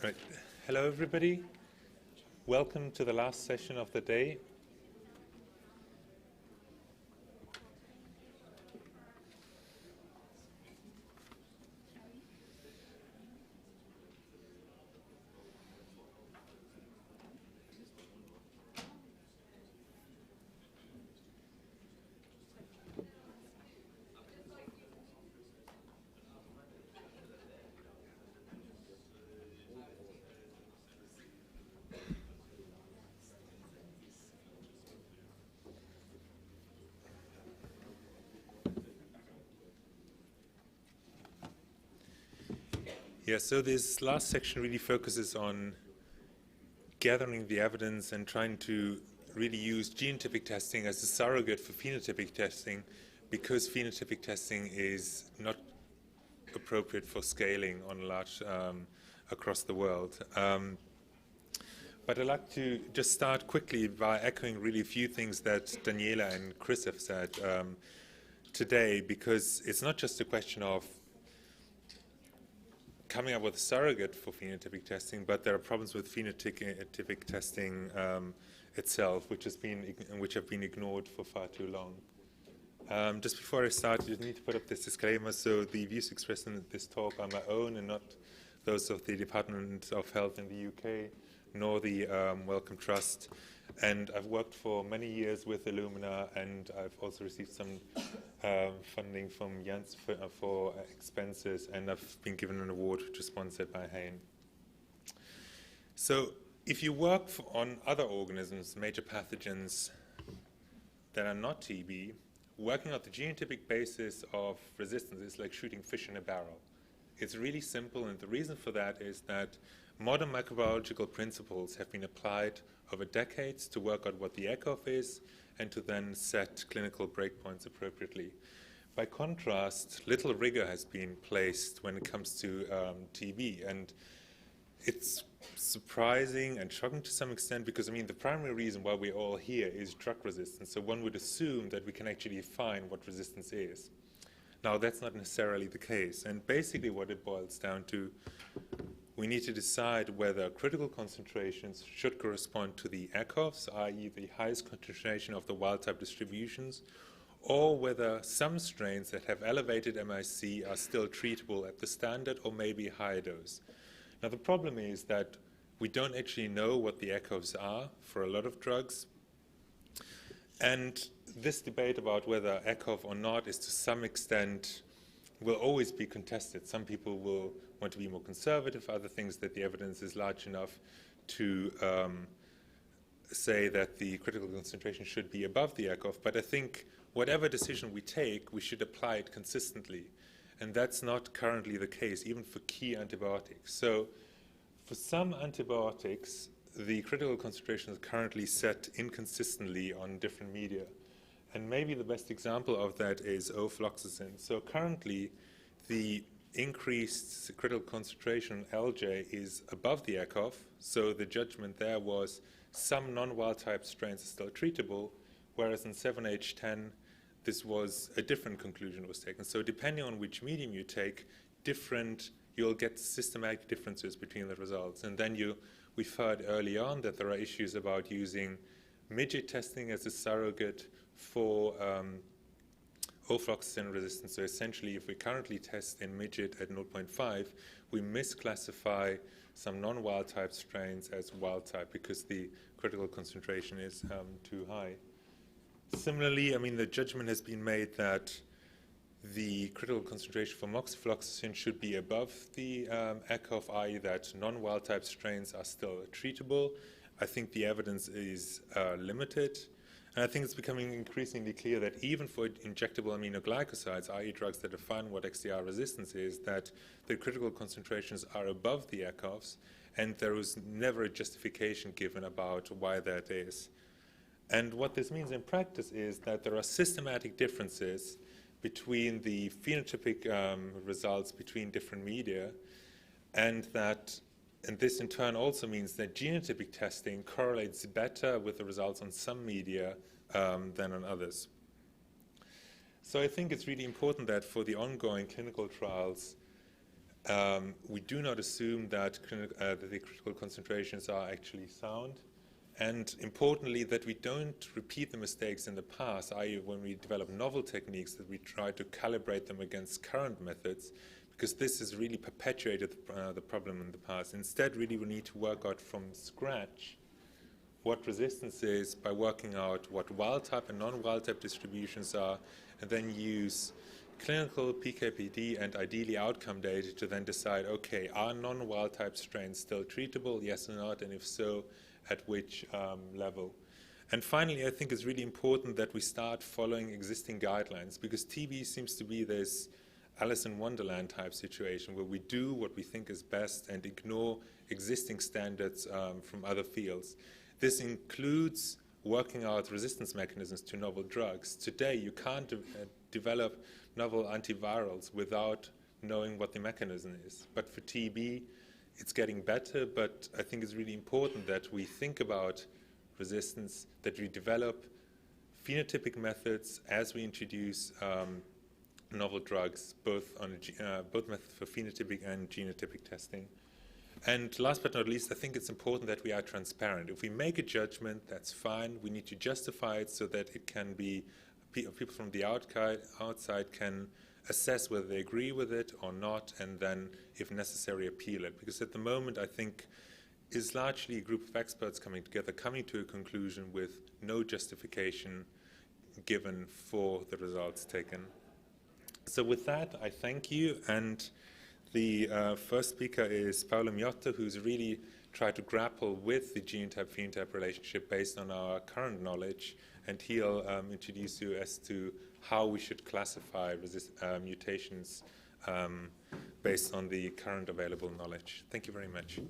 Right. Hello, everybody. Welcome to the last session of the day. Yeah, so this last section really focuses on gathering the evidence and trying to really use genotypic testing as a surrogate for phenotypic testing, because phenotypic testing is not appropriate for scaling on large across the world. But I'd like to just start quickly by echoing really a few things that Daniela and Chris have said today, because it's not just a question of coming up with a surrogate for phenotypic testing, but there are problems with phenotypic testing itself, which have been ignored for far too long. Just before I start, you need to put up this disclaimer. So the views expressed in this talk are my own and not those of the Department of Health in the UK, nor the Wellcome Trust. And I've worked for many years with Illumina, and I've also received some funding from Jens for expenses, and I've been given an award which was sponsored by Hain. So if you work on other organisms, major pathogens that are not TB, working on the genotypic basis of resistance is like shooting fish in a barrel. It's really simple, and the reason for that is that modern microbiological principles have been applied over decades to work out what the ECOF is and to then set clinical breakpoints appropriately. By contrast, little rigor has been placed when it comes to TB, and it's surprising and shocking to some extent because, I mean, the primary reason why we're all here is drug resistance, so one would assume that we can actually define what resistance is. Now, that's not necessarily the case, and basically what it boils down to, we need to decide whether critical concentrations should correspond to the ECOFs, i.e. the highest concentration of the wild-type distributions, or whether some strains that have elevated MIC are still treatable at the standard or maybe higher dose. Now, the problem is that we don't actually know what the ECOFs are for a lot of drugs, and this debate about whether ECOF or not is to some extent will always be contested. Some people will want to be more conservative, other things that the evidence is large enough to say that the critical concentration should be above the ECOF. But I think whatever decision we take, we should apply it consistently. And that's not currently the case, even for key antibiotics. So for some antibiotics, the critical concentration is currently set inconsistently on different media. And maybe the best example of that is ofloxacin. So currently, the increased critical concentration LJ is above the ECOF, so the judgment there was some non-wild type strains are still treatable, whereas in 7H10, this was a different conclusion was taken. So depending on which medium you take, you'll get systematic differences between the results. And then we've heard early on that there are issues about using midget testing as a surrogate for ofloxacin resistance. So essentially, if we currently test in midget at 0.5, we misclassify some non-wild type strains as wild type because the critical concentration is too high. Similarly, I mean, the judgment has been made that the critical concentration for moxifloxacin should be above the ECOF, i.e. that non-wild type strains are still treatable. I think the evidence is limited. And I think it's becoming increasingly clear that even for injectable aminoglycosides, i.e. drugs that define what XDR resistance is, that the critical concentrations are above the ECOFs, and there was never a justification given about why that is. And what this means in practice is that there are systematic differences between the phenotypic results between different media, and this in turn also means that genotypic testing correlates better with the results on some media than on others. So I think it's really important that for the ongoing clinical trials, We do not assume that the critical concentrations are actually sound. And importantly, that we don't repeat the mistakes in the past, i.e. when we develop novel techniques, that we try to calibrate them against current methods, because this has really perpetuated the problem in the past. Instead, really, we need to work out from scratch what resistance is by working out what wild-type and non-wild-type distributions are, and then use clinical PK/PD and ideally outcome data to then decide, okay, are non-wild-type strains still treatable, yes or not, and if so, at which level. And finally, I think it's really important that we start following existing guidelines, because TB seems to be this Alice in Wonderland type situation where we do what we think is best and ignore existing standards from other fields. This includes working out resistance mechanisms to novel drugs. Today, you can't develop novel antivirals without knowing what the mechanism is. But for TB, it's getting better, but I think it's really important that we think about resistance, that we develop phenotypic methods as we introduce novel drugs, both methods for phenotypic and genotypic testing. And last but not least, I think it's important that we are transparent. If we make a judgment, that's fine. We need to justify it so that it can be, people from the outside can assess whether they agree with it or not, and then, if necessary, appeal it. Because at the moment, I think, is largely a group of experts coming together, coming to a conclusion with no justification given for the results taken. So with that, I thank you. And the first speaker is Paolo Miotta, who's really tried to grapple with the genotype-phenotype relationship based on our current knowledge, and he'll introduce you as to how we should classify mutations based on the current available knowledge. Thank you very much.